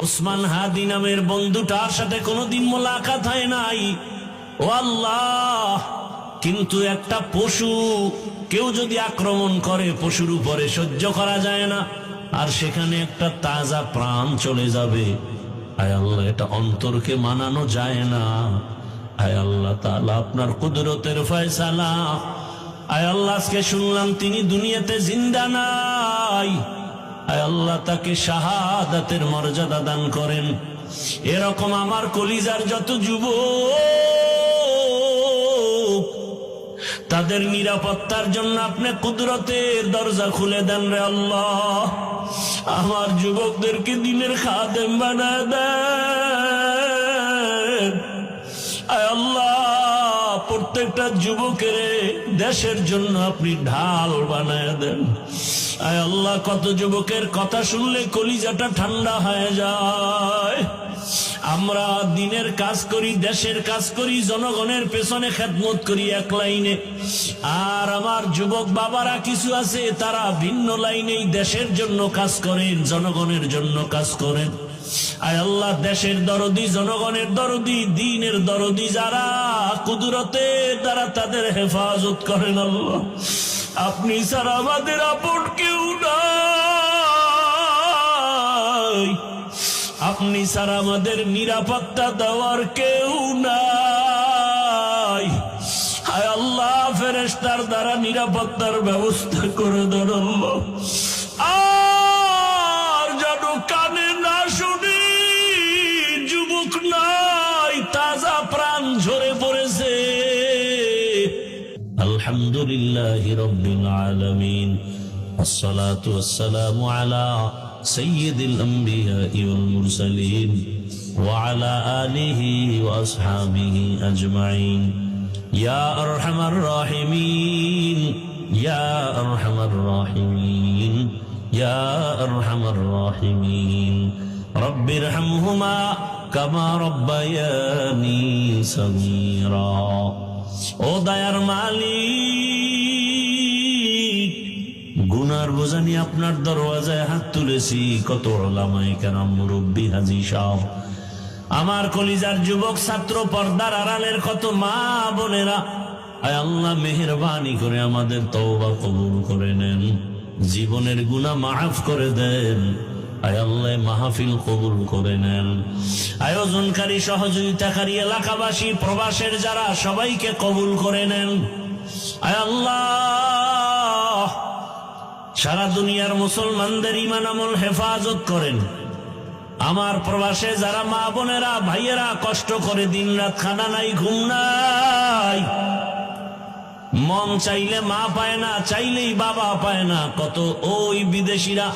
ওসমান হাদি নামের বন্ধুটার সাথে কোনোদিন মোলাকাত হয় নাই। ও আল্লাহ, কিন্তু একটা পশু কেউ যদি আক্রমণ করে পশুর উপরে সহ্য করা যায় না, আর সেখানে একটা তাজা প্রাণ চলে যাবে। আয় আল্লাহ, এটা অন্তরকে মানানো যায় না। আয় আল্লাহ তাআলা, আপনার কুদরতের ফয়সালা। আয় আল্লাহ, আজকে শুনলাম তিনি দুনিয়াতে জিন্দা নাই। আয় আল্লাহ, তাকে শাহাদাতের মর্যাদা দান করেন। এরকম আমার কলিজার যত যুবক, তাদের নিরাপত্তার জন্য আপনি কুদরতের দরজা খুলে দেন রে আল্লাহ। আমার যুবকদেরকে দিনের খাদেম বানায় দেন। আয় আল্লাহ, প্রত্যেকটা যুবকের দেশের জন্য আপনি ঢাল বানায় দেন। আয় আল্লাহ, কত যুবকের কথা শুনলে কলিজাটা ঠান্ডা হয়ে যায়। আমরা দিনের কাজ করি, দেশের কাজ করি, জনগণের পেছনে খেদমত করি এক লাইনে, আর আমার যুবক বাবারা কিছু আছে তারা ভিন্ন লাইনেই দেশের জন্য কাজ করেন, জনগণের জন্য কাজ করেন। আয় আল্লাহ, দেশের দরদি, জনগণের দরদি, দ্বীনের দরদি যারা, কুদরতের দ্বারা তাদের হেফাজত করেন আল্লাহ। আপনি ছাড়া আমাদের আপন কেউ নাই, আপনি ছাড়া আমাদের নিরাপত্তা দেওয়ার কেউ নাই। হায় আল্লাহ, ফেরেশতার দ্বারা নিরাপত্তার ব্যবস্থা করে দেন আল্লাহ। আর যেন কানে না শুনি, যুবক নাই, তাজা প্রাণ ঝরে পড়েছে। আলহামদুলিল্লাহি রাব্বিল আলামিন, আসসালাতু ওয়াসসালামু আলা সাইয়্যিদিল আমবিয়াই ওয়াল মুরসালিন ওয়া আলা আলিহি ওয়া আসহাবিহি আজমাইন। ইয়া আরহামার রাহিমিন, ইয়া আরহামার রাহিমিন, ইয়া আরহামার রাহিমিন। রব্বিরহামহুমা কামা রাব্বায়ানি সগীরা। ও দয়ার মালিক, গুনার বোঝা নিয়ে আপনার দরওয়াজায় হাত তুলেছি। কত উলামায়ে কেরাম, মুরব্বী, হাজী সাহেব, আমার কলিজার যুবক ছাত্র, পর্দার আড়ালের কত মা বোনেরা, আয় আল্লাহ মেহেরবানি করে আমাদের তওবা কবুল করে নেন, জীবনের গুনাহ মাফ করে দেন। আয় আল্লাহ, মাহফিল কবুল করে নেন। আয়োজনকারী, সহযোগিতাকারী, এলাকাবাসী, প্রবাসের যারা, সবাইকে কবুল করে নেন। আয় আল্লাহ, সারা দুনিয়ার মুসলমানদের ঈমান আমল হেফাজত করেন। আমার প্রবাসে যারা মা বোনেরা, ভাইয়েরা কষ্ট করে দিন রাত, খানা নাই, ঘুম নাই, মন চাইলে মা পায় না, চাইলেই বাবা পায় না। কত ওই বিদেশিরা,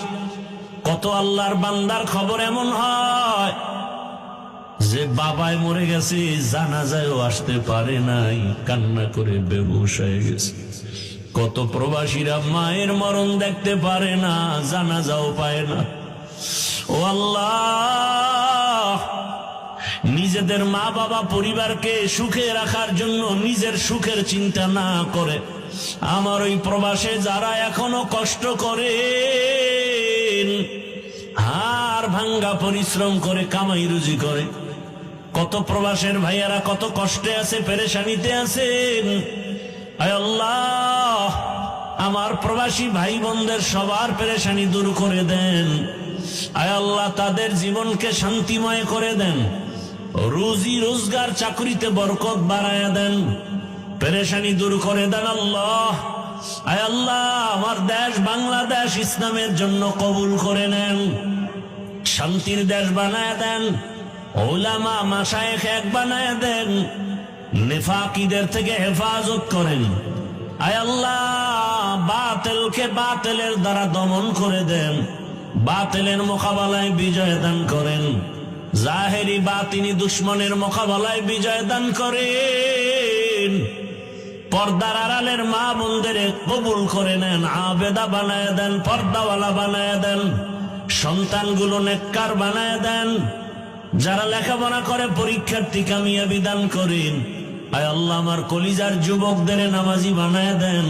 কত আল্লাহর বান্দার খবর এমন হয় যে বাবায় মরে গেছে, জানাজায়ও আসতে পারে নাই, কান্না করে বেহুশ হয়ে গেছে। কত প্রবাসীরা মায়ের মরণ দেখতে পারে না, জানাজাও পায় না। ও আল্লাহ, নিজেদের মা বাবা পরিবারকে সুখে রাখার জন্য নিজের সুখের চিন্তা না করে আমার ওই প্রবাসে যারা এখনো কষ্ট করে, হাড় ভাঙ্গা পরিশ্রম করে, কামাই রুজি করে, কত প্রবাসের ভাইয়ারা কত কষ্টে আছে, পেরেশানিতে আছেন। আয় আল্লাহ, আমার প্রবাসী ভাই বোনদের সবার পেরেশানি দূর করে দেন। আয় আল্লাহ, তাদের জীবনকে শান্তিময় করে দেন, রুজি রোজগার চাকরিতে বরকত বাড়ায়া দেন, পেরেশানি দূর করে দেন আল্লাহ। আয় আল্লাহ, আমার দেশ বাংলাদেশ ইসলামের জন্য কবুল করে নেন, শান্তির দেশ বানায় দেন, উলামা মাশায়েখ এক বানায় দেন, নেফাকিদের থেকে হেফাজত করেন। আয় আল্লাহ, বাতিলকে বাতিলের দ্বারা দমন করে দেন, বাতিলের মোকাবেলায় বিজয় দান করেন, জাহেরি বাতিনি দুশ্মনের মোকাবেলায় বিজয় দান করেন। পর্দার আড়ালের মা বোনদের কবুল করে নেন, আবেদা বানায় দেন, পর্দাওয়ালা বানায় দেন, সন্তানগুলো নেককার বানায় দেন, যারা লেখাপড়া করে পরীক্ষার্থী কামিয়াবি দান করেন। আয় আল্লাহ, আমার কলিজার যুবকদের নামাজি বানায় দেন,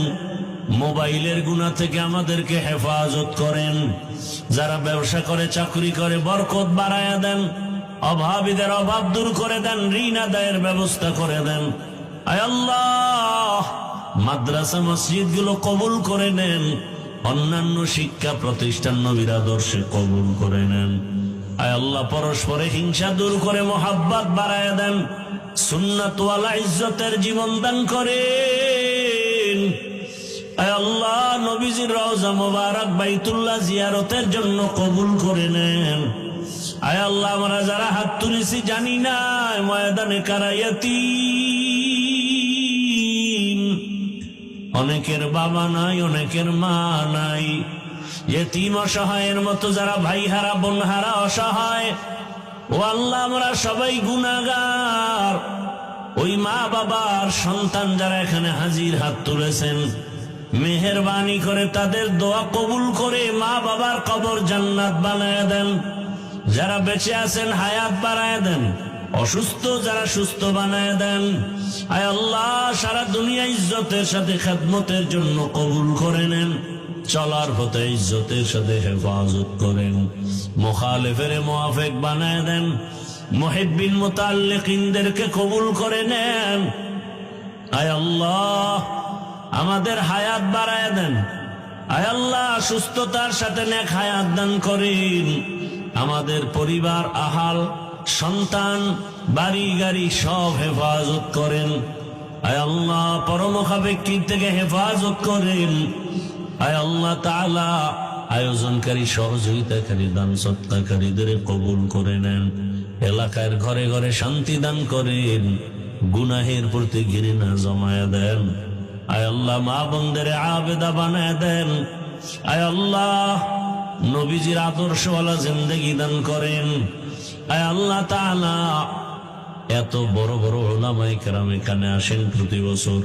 মোবাইলের গুনাহ থেকে আমাদেরকে হেফাজত করেন। যারা ব্যবসা করে, চাকরি করে, বরকত বাড়ায়া দেন। অভাবীদের অভাব দূর করে দেন, ঋণ আদায়ের ব্যবস্থা করে দেন। আয় আল্লাহ, মাদ্রাসা মসজিদ গুলো কবুল করে নেন। অন্যান্য শিক্ষা প্রতিষ্ঠান নবীর আদর্শে কবুল করে নেন। আয় আল্লাহ, পরস্পরে হিংসা দূর করে মোহাব্বত বাড়ায়া দেন। সুন্নাত ওয়ালা ইজ্জতের জীবন দান করেন। আয় আল্লাহ, নবীজির রওজা মুবারক বাইতুল্লাহ জিয়ারতের জন্য কবুল করে নেন। আয় আল্লাহ, আমরা যারা হাত তুলেছি জানি না ময়দানে কারা ইয়াতীম, অনেকের বাবা নাই, অনেকের মা নাই। ইয়তীম অসহায়ের মতো যারা ভাই হারা, বোন হারা, অসহায়, ও আল্লাহ, আমরা সবাই গুনাহগার। ওই মা বাবার সন্তান যারা এখানে হাজির হাত তুলেছেন, মেহেরবানি করে তাদের দোয়া কবুল করে মা বাবার কবর জান্নাত বানায় দেন। যারা বেঁচে আছেন হায়াত বাড়ায় দেন, অসুস্থ যারা সুস্থ বানায় দেন। আয় আল্লাহ, সারা দুনিয়া ইজ্জতের সাথে খেদমতের জন্য কবুল করে নেন। চলার পথে ইজ্জতের সাথে হেফাজত করেন। মুখালিফের মুআফিক বানায় দেন। মুহিব্বিন মুতাআল্লিকিনদেরকে কবুল করে নেন। আয় আল্লাহ, আমাদের হায়াত বাড়ায় দেন। আয় আল্লাহ, সুস্থতার সাথে নেক হায়াত দান করেন। আমাদের পরিবার, আহাল, সন্তান, বাড়ি গাড়ি সব হেফাজত করেন। আয় আল্লাহ, পরমুখাপেক্ষী থেকে হেফাজত করেন। আয় আল্লাহ তাআলা, আয়োজনকারী, সহযোগিতাকারী, দান সৎকারীদের কবুল করে নেন। এলাকার ঘরে ঘরে শান্তি দান করেন। গুনাহের প্রতি ঘৃণা জমায়া দেন। আয় আল্লাহ, মা বোনদের আবেদা বানায় দেন। আয় আল্লাহ, নবীজির আদর্শওয়ালা জিন্দেগি দান করেন। আয় আল্লাহ তাআলা, এত বড় বড় উলামায়ে কেরাম এখানে আসেন প্রতি বছর।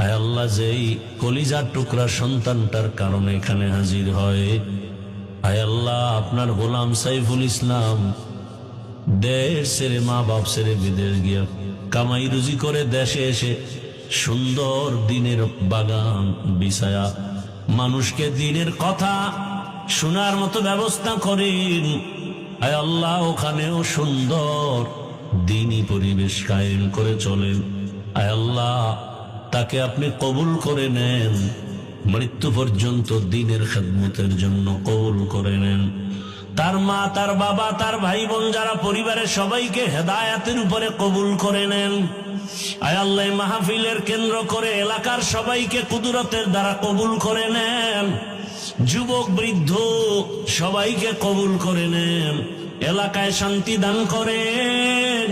আয় আল্লাহ, যেই কলিজার টুকরা সন্তানটার কারণে এখানে হাজির হয়, আয় আল্লাহ, আপনার গোলাম সাইফুল ইসলাম দেশ ছেড়ে, মা বাপ ছেড়ে বিদেশ গিয়া কামাই রুজি করে দেশে এসে সুন্দর দিনের বাগান বিছায়া মানুষকে দিনের কথা শোনার মতো ব্যবস্থা করেন। আয় আল্লাহ, ওখানেও সুন্দর দিনী পরিবেশ কায়েম করে চলেন। আয় আল্লাহ, তাকে আপনি কবুল করে নেন। মৃত্যু পর্যন্ত দিনের খেদমতের জন্য কবুল করে নেন। তার মা, তার বাবা, তার ভাই বোন যারা পরিবারের সবাইকে হেদায়েতের উপরে কবুল করে নেন। আয় আল্লাহ, মাহফিলের কেন্দ্র করে এলাকার সবাইকে কুদরতের দ্বারা কবুল করে নেন। যুবক বৃদ্ধ সবাইকে কবুল করে নেন। এলাকায় শান্তি দান করেন।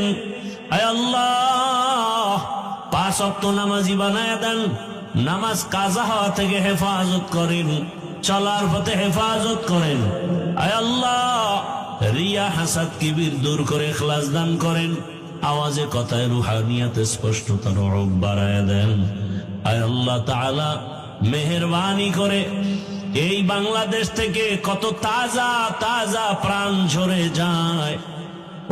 আয় আল্লাহ, 5 ওয়াক্ত নামাজি বানায় দেন। নামাজ কাজা হওয়া থেকে হেফাজত করেন। চলার পথে হেফাজত করেন। আয় আল্লাহ, রিয়া, হাসাদ, কিবির দূর করে ইখলাস দান করেন। আওয়াজে কথায় রুহানিয়াতে স্পষ্টতার রূপ বাড়ায় দেন। আয় আল্লাহ তাআলা, মেহেরবানি করে এই বাংলাদেশ থেকে কত তাজা তাজা প্রাণ ঝরে যায়।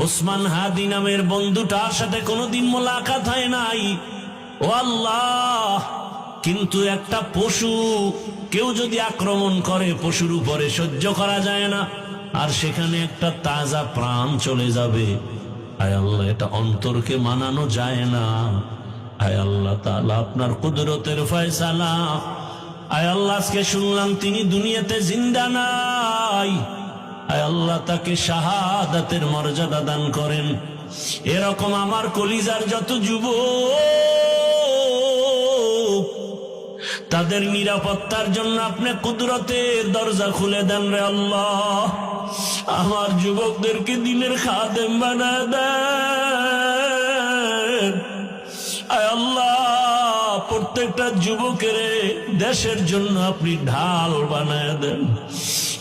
ওসমান হাদি নামের বন্ধুটার সাথে কোনোদিন মোলাকাত হয় নাই, ও আল্লাহ, কিন্তু একটা পশু কেউ যদি আক্রমণ করে, পশুর উপরে সহ্য করা যায় না, আর সেখানে একটা তাজা প্রাণ চলে যাবে। আয় আল্লাহ, এটা অন্তরকে মানানো যায় না। আয় আল্লাহ তাআলা, আপনার কুদরতের ফয়সালা। আয় আল্লাহ, আজকে শুনলাম তিনি দুনিয়াতে জিন্দা নাই। আয় আল্লাহ, তাকে শাহাদাতের মর্যাদা দান করেন। এরকম আমার কলিজার যত যুবক, তাদের নিরাপত্তার জন্য আপনি কুদরতের দরজা খুলে দেন রে আল্লাহ। আমার যুবকদেরকে দিনের খাদেম বানায় দেন। আয় আল্লাহ, প্রত্যেকটা যুবকের দেশের জন্য আপনি ঢাল বানায় দেন।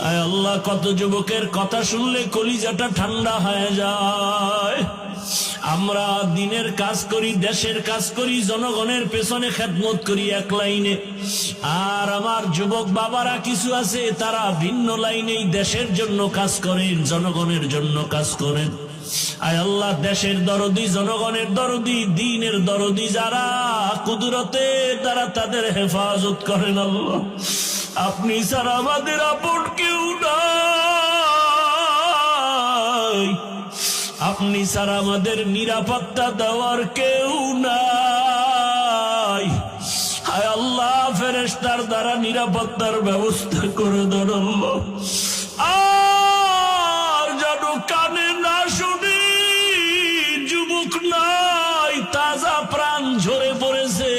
আয় আল্লাহ, কত যুবকের কথা শুনলে কলিজাটা ঠান্ডা হয়ে যায়। আমরা দিনের কাজ করি, দেশের কাজ করি, জনগণের পেছনে খেদমত করি এক লাইনে। আর আমার যুবক বাবারা কিছু আছে, তারা ভিন্ন লাইনেই দেশের জন্য কাজ করেন, জনগণের জন্য কাজ করেন। আয় আল্লাহ, দেশের দরদি, জনগণের দরদি, দ্বীনের দরদি যারা, কুদরতে তারা তাদের হেফাজত করেন। আল্লাহ, আপনি ছাড়া আমাদের আপন কেউ নাই, আপনি ছাড়া আমাদের নিরাপত্তা দেওয়ার কেউ নাই। হায় আল্লাহ, ফেরেশতার দ্বারা নিরাপত্তার ব্যবস্থা করে দেন আল্লাহ। আর যেন কানে না শুনি, যুবক নাই, তাজা প্রাণ ঝরে পড়েছে।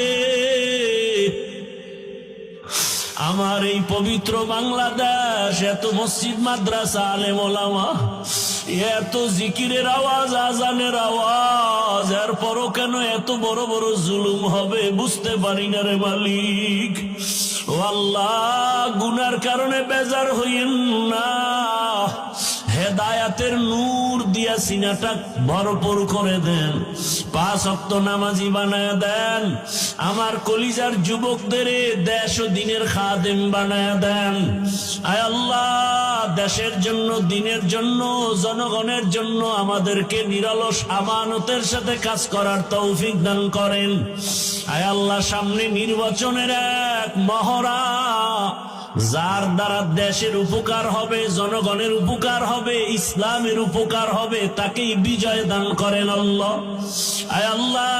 আমার এই পবিত্র বাংলাদেশ, এত মসজিদ, মাদ্রাসা, আলেম ওলামা, এত জিকিরের আওয়াজ, আজানের আওয়াজ, এরপরও কেন এত বড় বড় জুলুম হবে বুঝতে পারি না রে মালিক। ও আল্লাহ, গুনার কারণে বেজার হইয়েন না, হেদায়াতের নূর দিয়া সিনাটা ভরপুর করে দেন, 5 ওয়াক্ত নামাজি বানায় দেন, আমার কলিজার যুবকদের দেশ ও দিনের খাদেম বানায় দেন। আয় আল্লাহ, দেশের জন্য, দিনের জন্য, জনগণের জন্য আমাদেরকে নিরলস আমানতের সাথে কাজ করার তৌফিক দান করেন। আয় আল্লাহ, সামনে নির্বাচনের এক মহড়া, যার দ্বারা দেশের উপকার হবে, জনগণের উপকার হবে, ইসলামের উপকার হবে, তাকেই বিজয় দান করেন আল্লাহ। আয় আল্লাহ,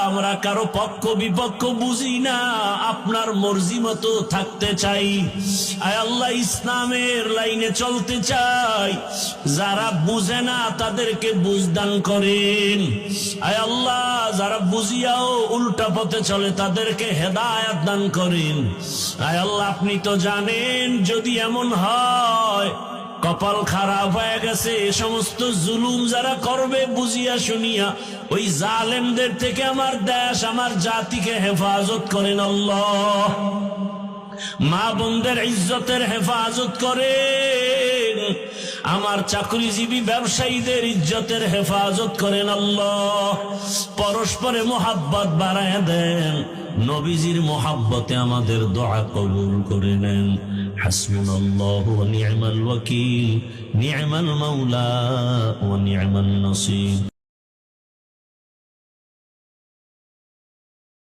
আমরা কারো পক্ষ বিপক্ষ বুঝি না, আপনার মর্জি মতো থাকতে চাই। আয় আল্লাহ, ইসলামের লাইনে চলতে চাই, যারা বুঝে না তাদেরকে বুঝ দান করেন। আয় আল্লাহ, যারা বুঝিয়াও উল্টা পথে চলে তাদেরকে হেদায়েত দান করেন। আয় আল্লাহ, আপনি তো জানেন, যদি এমন হয় কপাল খারাপ হয়ে গেছে, এ সমস্ত জুলুম যারা করবে বুঝিয়া শুনিয়া, ওই জালেমদের থেকে আমার দেশ, আমার জাতিকে হেফাজত করেন আল্লাহ। মা বোনদের ইজ্জতের হেফাজত করেন, আমার চাকরিজীবী ব্যবসায়ীদের ইজ্জতের হেফাজত করেন আল্লাহ। পরস্পরে মোহাব্বত বাড়ায় দেন, নবীজির মোহাব্বতে আমাদের দোয়া কবুল করে নেন। হাসবুনাল্লাহু ওয়া নি'মাল ওয়াকিল, নি'মাল মাওলা ওয়া নি'মান নাসির।